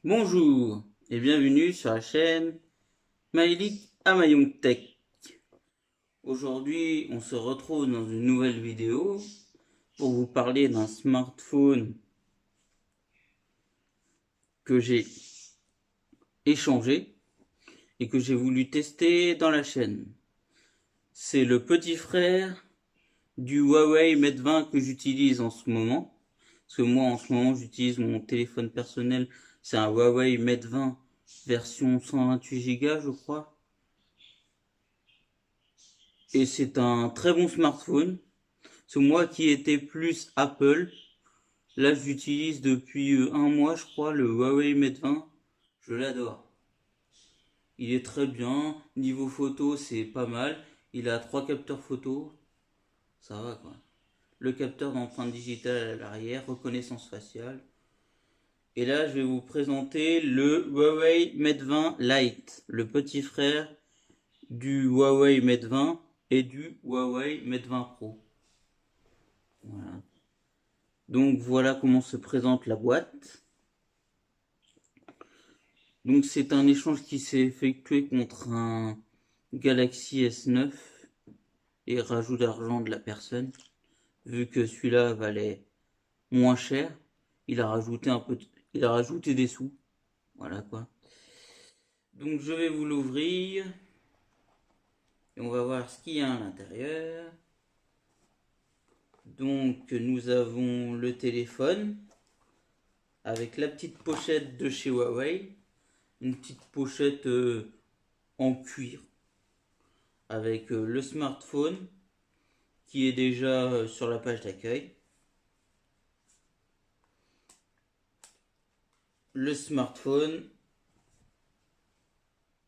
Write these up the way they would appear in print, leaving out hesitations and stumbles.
Bonjour et bienvenue sur la chaîne Maïlik Amayong Tech. Aujourd'hui, on se retrouve dans une nouvelle vidéo pour vous parler d'un smartphone que j'ai échangé et que j'ai voulu tester dans la chaîne. C'est le petit frère du Huawei Mate 20 que j'utilise en ce moment. Parce que moi, en ce moment, j'utilise mon téléphone personnel. C'est un Huawei Mate 20 version 128 Go, je crois. Et c'est un très bon smartphone. C'est moi qui étais plus Apple. Là, j'utilise depuis un mois, je crois, le Huawei Mate 20. Je l'adore. Il est très bien. Niveau photo, c'est pas mal. Il a trois capteurs photo. Ça va quoi. Le capteur d'empreinte digitale à l'arrière, reconnaissance faciale. Et là, je vais vous présenter le Huawei Mate 20 Lite, le petit frère du Huawei Mate 20 et du Huawei Mate 20 Pro. Voilà. Donc voilà comment se présente la boîte. Donc c'est un échange qui s'est effectué contre un Galaxy S9 et rajout d'argent de la personne. Vu que celui-là valait moins cher, il a rajouté il a rajouté des sous. Voilà quoi. Donc je vais vous l'ouvrir et on va voir ce qu'il y a à l'intérieur. Donc nous avons le téléphone avec la petite pochette de chez Huawei, une petite pochette en cuir avec le smartphone qui est déjà sur la page d'accueil. Le smartphone,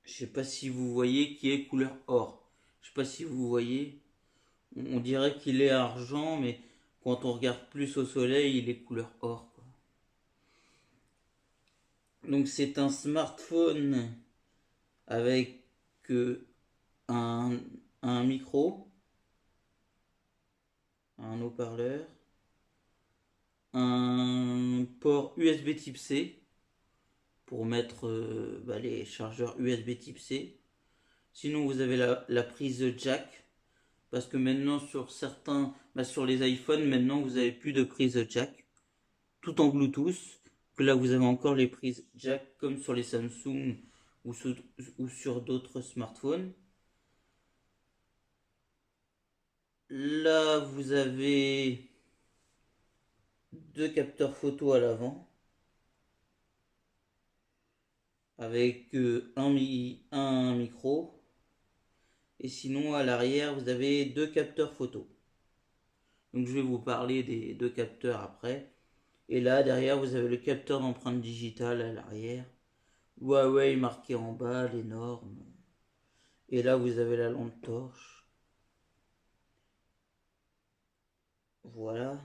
je sais pas si vous voyez, qui est couleur or. Je sais pas si vous voyez, on dirait qu'il est argent, mais quand on regarde plus au soleil, il est couleur or, quoi. Donc c'est un smartphone avec un, un micro, un haut-parleur, un port USB type C pour mettre les chargeurs USB type C. Sinon, vous avez la prise jack. Parce que maintenant, sur certains, sur les iPhones, maintenant, vous avez plus de prise jack. Tout en Bluetooth. Que là, vous avez encore les prises jack comme sur les Samsung ou sur d'autres smartphones. Là, vous avez deux capteurs photo à l'avant. Avec un micro. Et sinon, à l'arrière, vous avez deux capteurs photo. Donc, je vais vous parler des deux capteurs après. Et là, derrière, vous avez le capteur d'empreinte digitale à l'arrière. Huawei marqué en bas, les normes. Et là, vous avez la lampe torche. Voilà.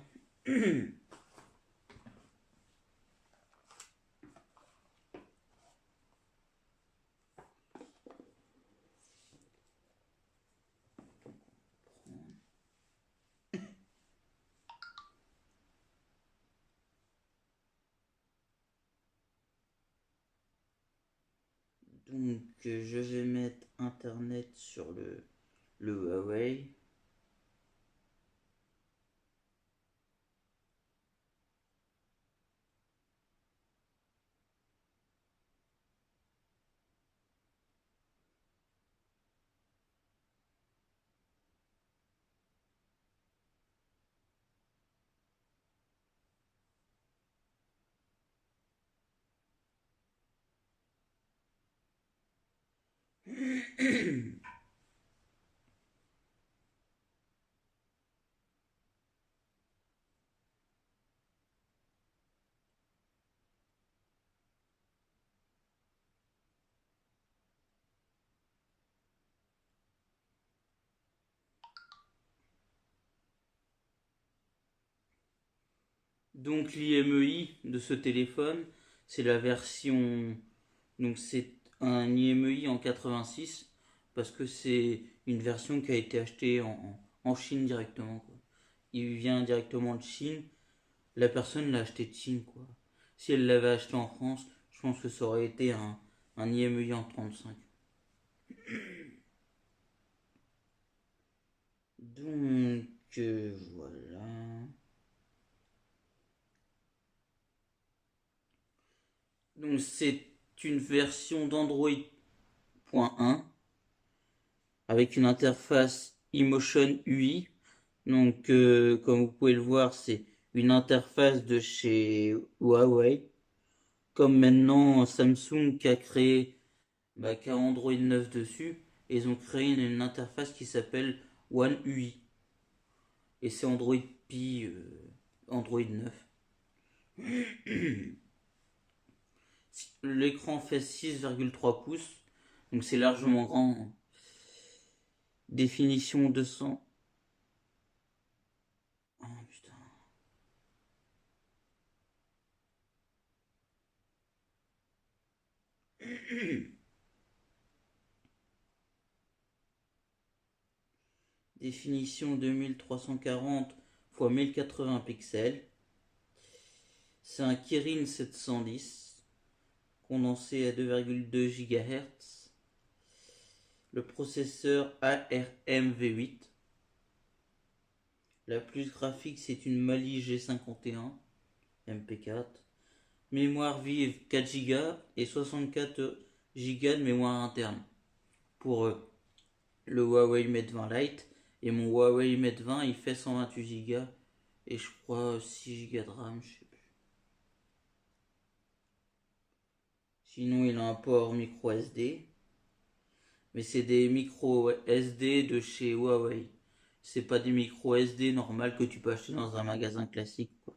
Donc, je vais mettre Internet sur le Huawei. Donc, l'IMEI de ce téléphone, c'est la version. Donc, c'est un IMEI en 86 parce que c'est une version qui a été achetée en Chine directement, quoi. Il vient directement de Chine. La personne l'a acheté de Chine, quoi. Si elle l'avait acheté en France, je pense que ça aurait été un IMEI en 35. Donc voilà. Donc c'est une version d'Android.1 avec une interface eMotion UI. Donc comme vous pouvez le voir, c'est une interface de chez Huawei. Comme maintenant Samsung qui a créé qui a Android 9 dessus, et ils ont créé une interface qui s'appelle One UI. Et c'est Android P, Android 9. L'écran fait 6,3 pouces, donc c'est largement grand. Définition 200. Oh putain. Définition 2340 x 1080 pixels. C'est un Kirin 710 condensé à 2,2 GHz. Le processeur ARM V8. La puce graphique, c'est une Mali G51 MP4. Mémoire vive 4 Go et 64 Go de mémoire interne pour le Huawei Mate 20 Lite. Et mon Huawei Mate 20, il fait 128 Go et je crois 6 Go de RAM, je sais plus. Sinon, il a un port micro SD. Mais c'est des micro SD de chez Huawei. C'est pas des micro SD normales que tu peux acheter dans un magasin classique, quoi.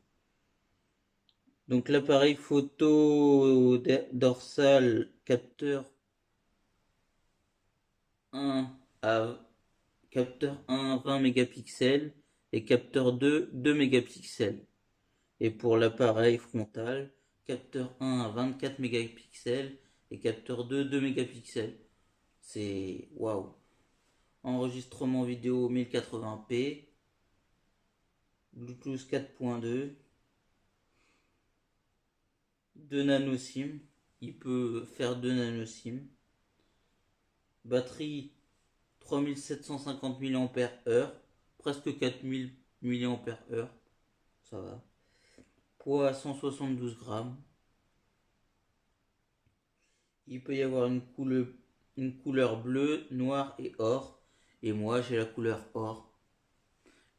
Donc l'appareil photo dorsal capteur 1 à capteur 1 20 mégapixels et capteur 2 2 mégapixels. Et pour l'appareil frontal, capteur 1 à 24 mégapixels et capteur 2 2 mégapixels. C'est waouh. Enregistrement vidéo 1080p, Bluetooth 4.2, 2 nano SIM, il peut faire 2 nano SIM. Batterie 3750 mAh, presque 4000 mAh, ça va. Poids 172 grammes. Il peut y avoir une couleur bleue, noire et or. Et moi j'ai la couleur or.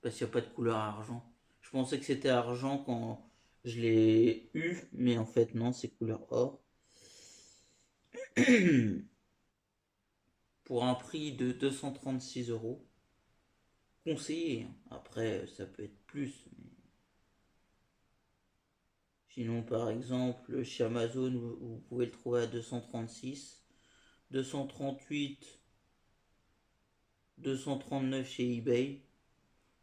Parce qu'il n'y a pas de couleur argent. Je pensais que c'était argent quand je l'ai eu, mais en fait non, c'est couleur or. Pour un prix de 236 euros. Conseillé. Après, ça peut être plus. Mais... Sinon, par exemple, chez Amazon, vous pouvez le trouver à 236, 238, 239 chez eBay.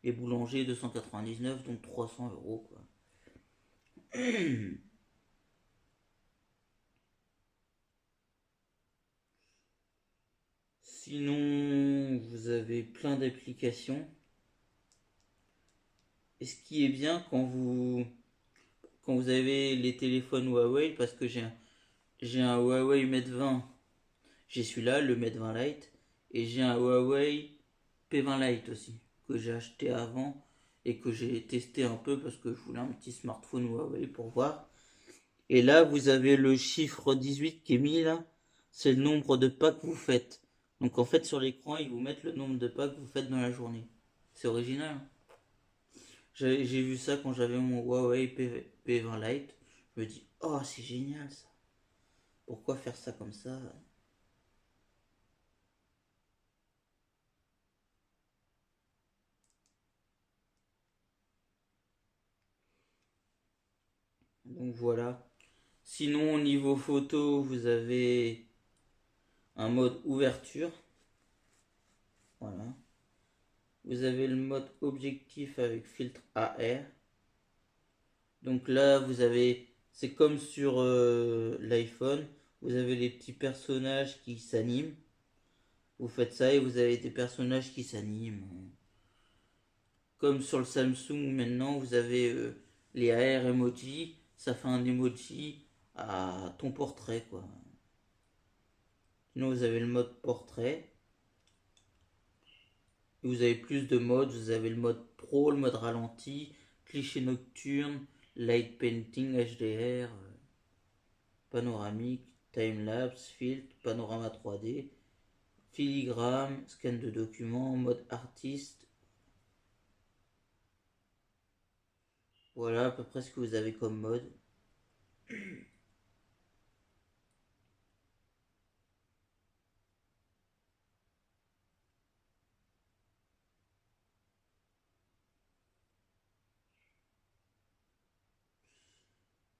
Et Boulanger 299, donc 300 euros, quoi. Sinon, vous avez plein d'applications. Et ce qui est bien quand vous avez les téléphones Huawei, parce que j'ai un Huawei Mate 20, j'ai celui-là, le Mate 20 Lite, et j'ai un Huawei P20 Lite aussi, que j'ai acheté avant et que j'ai testé un peu parce que je voulais un petit smartphone Huawei pour voir. Et là, vous avez le chiffre 18 qui est mis là, c'est le nombre de pas que vous faites. Donc en fait, sur l'écran, ils vous mettent le nombre de pas que vous faites dans la journée. C'est original, hein. J'ai vu ça quand j'avais mon Huawei P20 Lite. Je me dis, oh, c'est génial ça. Pourquoi faire ça comme ça? Donc voilà. Sinon, au niveau photo, vous avez un mode ouverture. Voilà. Vous avez le mode objectif avec filtre AR. Donc là, c'est comme sur l'iPhone, vous avez les petits personnages qui s'animent. Vous faites ça et vous avez des personnages qui s'animent. Comme sur le Samsung maintenant, vous avez les AR emoji, ça fait un emoji à ton portrait, quoi. Sinon, vous avez le mode portrait. Vous avez plus de modes. Vous avez le mode pro, le mode ralenti, cliché nocturne, light painting, HDR, panoramique, timelapse, filtre, panorama 3D, filigrane, scan de documents, mode artiste. Voilà à peu près ce que vous avez comme mode.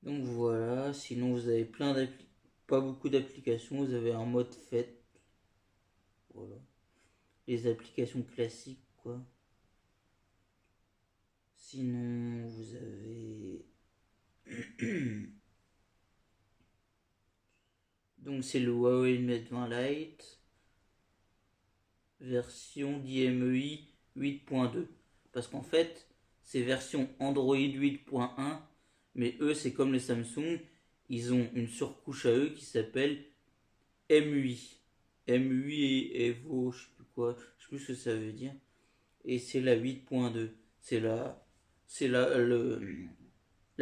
Donc voilà, sinon vous avez pas beaucoup d'applications, vous avez un mode fête. Voilà. Les applications classiques, quoi. Sinon, vous avez. Donc, c'est le Huawei Mate 20 Lite, version d'IMEI 8.2. Parce qu'en fait, c'est version Android 8.1, mais eux, c'est comme les Samsung, ils ont une surcouche à eux qui s'appelle MUI. MUI et Evo, je sais plus quoi, je sais plus ce que ça veut dire. Et c'est la 8.2. C'est la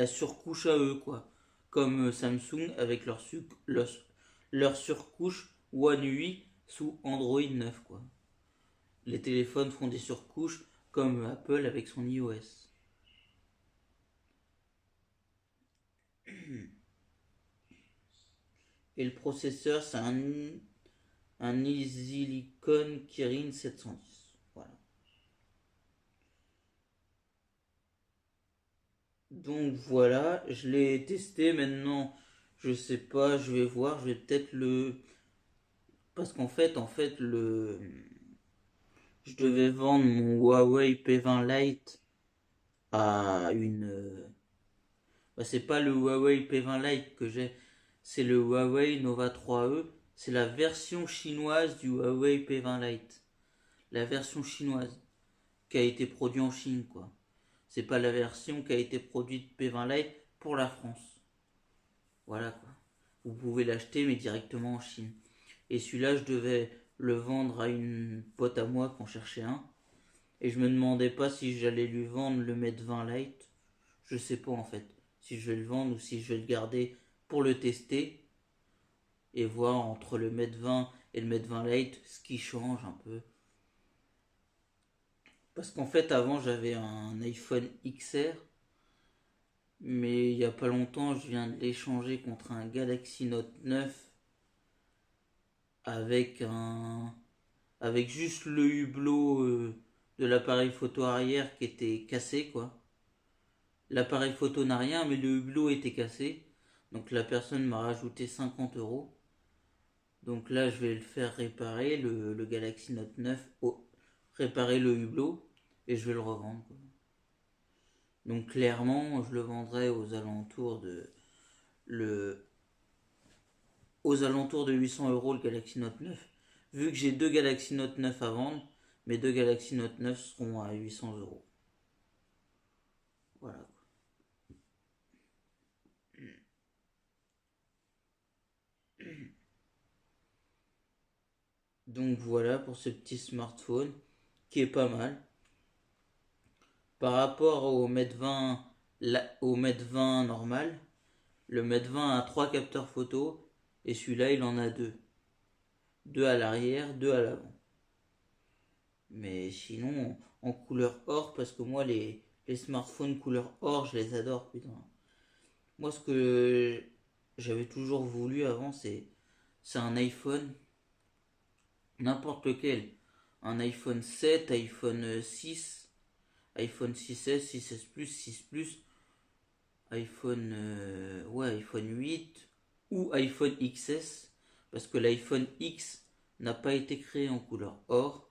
surcouche à eux, quoi. Comme Samsung avec leur surcouche One UI sous Android 9, quoi. Les téléphones font des surcouches comme Apple avec son iOS. Et le processeur, c'est un Easylicon Kirin 710. Voilà. Donc voilà, je l'ai testé maintenant. Je sais pas, je vais voir, je vais peut-être le. Parce qu'en fait, je devais vendre mon Huawei P20 Lite à une. Bah, c'est pas le Huawei P20 Lite que j'ai, c'est le Huawei Nova 3E. C'est la version chinoise du Huawei P20 Lite. La version chinoise qui a été produite en Chine, quoi. C'est pas la version qui a été produite P20 Lite pour la France. Voilà, quoi. Vous pouvez l'acheter, mais directement en Chine. Et celui-là, je devais le vendre à une pote à moi qui en cherchait un. Et je me demandais pas si j'allais lui vendre le Mate 20 Lite. Je sais pas en fait. Si je vais le vendre ou si je vais le garder pour le tester. Et voir entre le Mate 20 et le Mate 20 Lite ce qui change un peu. Parce qu'en fait avant j'avais un iPhone XR. Mais il y a pas longtemps je viens de l'échanger contre un Galaxy Note 9. Avec un. Avec juste le hublot de l'appareil photo arrière qui était cassé, quoi. L'appareil photo n'a rien, mais le hublot était cassé. Donc la personne m'a rajouté 50 euros. Donc là, je vais le faire réparer, le Galaxy Note 9, réparer le hublot, et je vais le revendre, quoi. Donc clairement, je le vendrai le, aux alentours de 800 euros le Galaxy Note 9. Vu que j'ai deux Galaxy Note 9 à vendre, mes deux Galaxy Note 9 seront à 800 euros. Voilà. Donc voilà pour ce petit smartphone qui est pas mal. Par rapport au Mate 20 normal, le Mate 20 a 3 capteurs photo et celui-là il en a deux. Deux à l'arrière, deux à l'avant. Mais sinon, en couleur or, parce que moi les smartphones couleur or, je les adore, putain. Moi ce que j'avais toujours voulu avant, c'est un iPhone, n'importe lequel. Un iPhone 7, iPhone 6, iPhone 6S, 6S Plus, 6 Plus, iPhone 8 ou iPhone XS, parce que l'iPhone X n'a pas été créé en couleur or,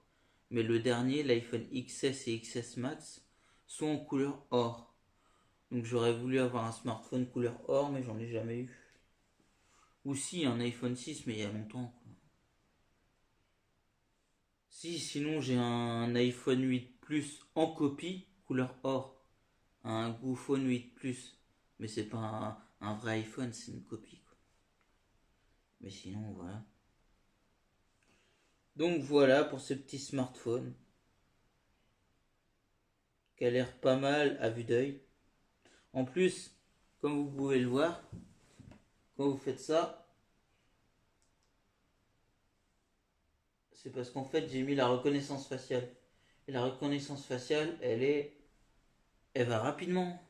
mais le dernier, l'iPhone XS et XS Max, sont en couleur or. Donc j'aurais voulu avoir un smartphone couleur or, mais j'en ai jamais eu. Ou si, un iPhone 6, mais il y a longtemps, quoi. Si, sinon j'ai un iPhone 8 Plus en copie, couleur or. Un Goophone 8 Plus. Mais c'est pas Un vrai iPhone, c'est une copie, quoi. Mais sinon, voilà. Donc voilà pour ce petit smartphone qui a l'air pas mal à vue d'œil. En plus, comme vous pouvez le voir, quand vous faites ça, c'est parce qu'en fait j'ai mis la reconnaissance faciale. Et la reconnaissance faciale, elle va rapidement.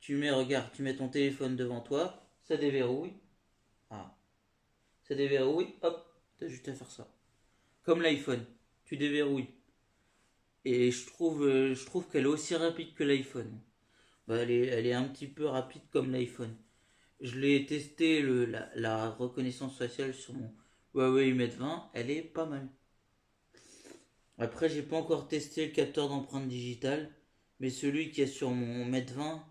Regarde, tu mets ton téléphone devant toi, ça déverrouille. Ah, ça déverrouille, hop, t'as juste à faire ça. Comme l'iPhone, tu déverrouilles. Et je trouve qu'elle est aussi rapide que l'iPhone. Bah, elle est un petit peu rapide comme l'iPhone. Je l'ai testé la reconnaissance faciale sur mon Huawei Mate 20, elle est pas mal. Après, j'ai pas encore testé le capteur d'empreinte digitale, mais celui qui est sur mon Mate 20,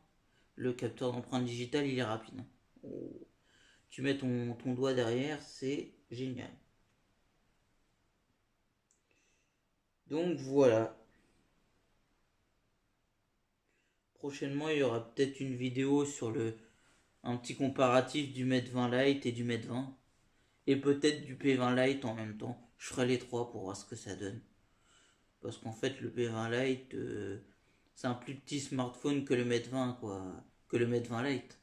le capteur d'empreinte digitale, il est rapide. Oh. Tu mets ton doigt derrière, c'est génial. Donc voilà. Prochainement, il y aura peut-être une vidéo sur un petit comparatif du Mate 20 Lite et du Mate 20. Et peut-être du P20 Lite en même temps. Je ferai les trois pour voir ce que ça donne. Parce qu'en fait, le P20 Lite, c'est un plus petit smartphone que le Mate 20, quoi. Que le Mate 20 Lite.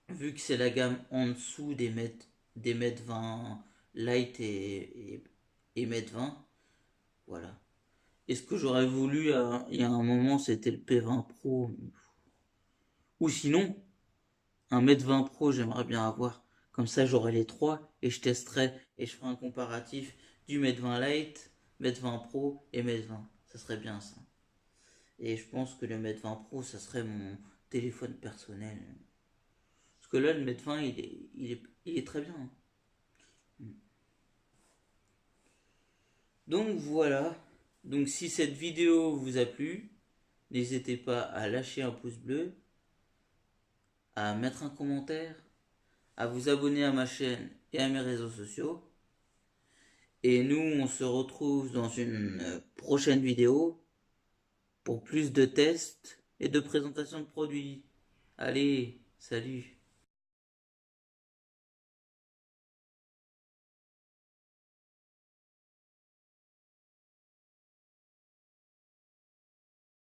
Vu que c'est la gamme en dessous des Mate 20 Lite et Mate 20, voilà. Et ce que j'aurais voulu il y a un moment, c'était le P20 Pro. Ou sinon, un Mate 20 Pro, j'aimerais bien avoir. Comme ça, j'aurai les trois et je testerai et je ferai un comparatif du Mate 20 Lite, Mate 20 Pro et Mate 20. Ça serait bien ça. Et je pense que le Mate 20 Pro, ça serait mon téléphone personnel. Parce que là, le Mate 20, il est très bien, hein. Donc voilà. Donc si cette vidéo vous a plu, n'hésitez pas à lâcher un pouce bleu, à mettre un commentaire, à vous abonner à ma chaîne et à mes réseaux sociaux. Et nous, on se retrouve dans une prochaine vidéo pour plus de tests et de présentation de produits. Allez, salut!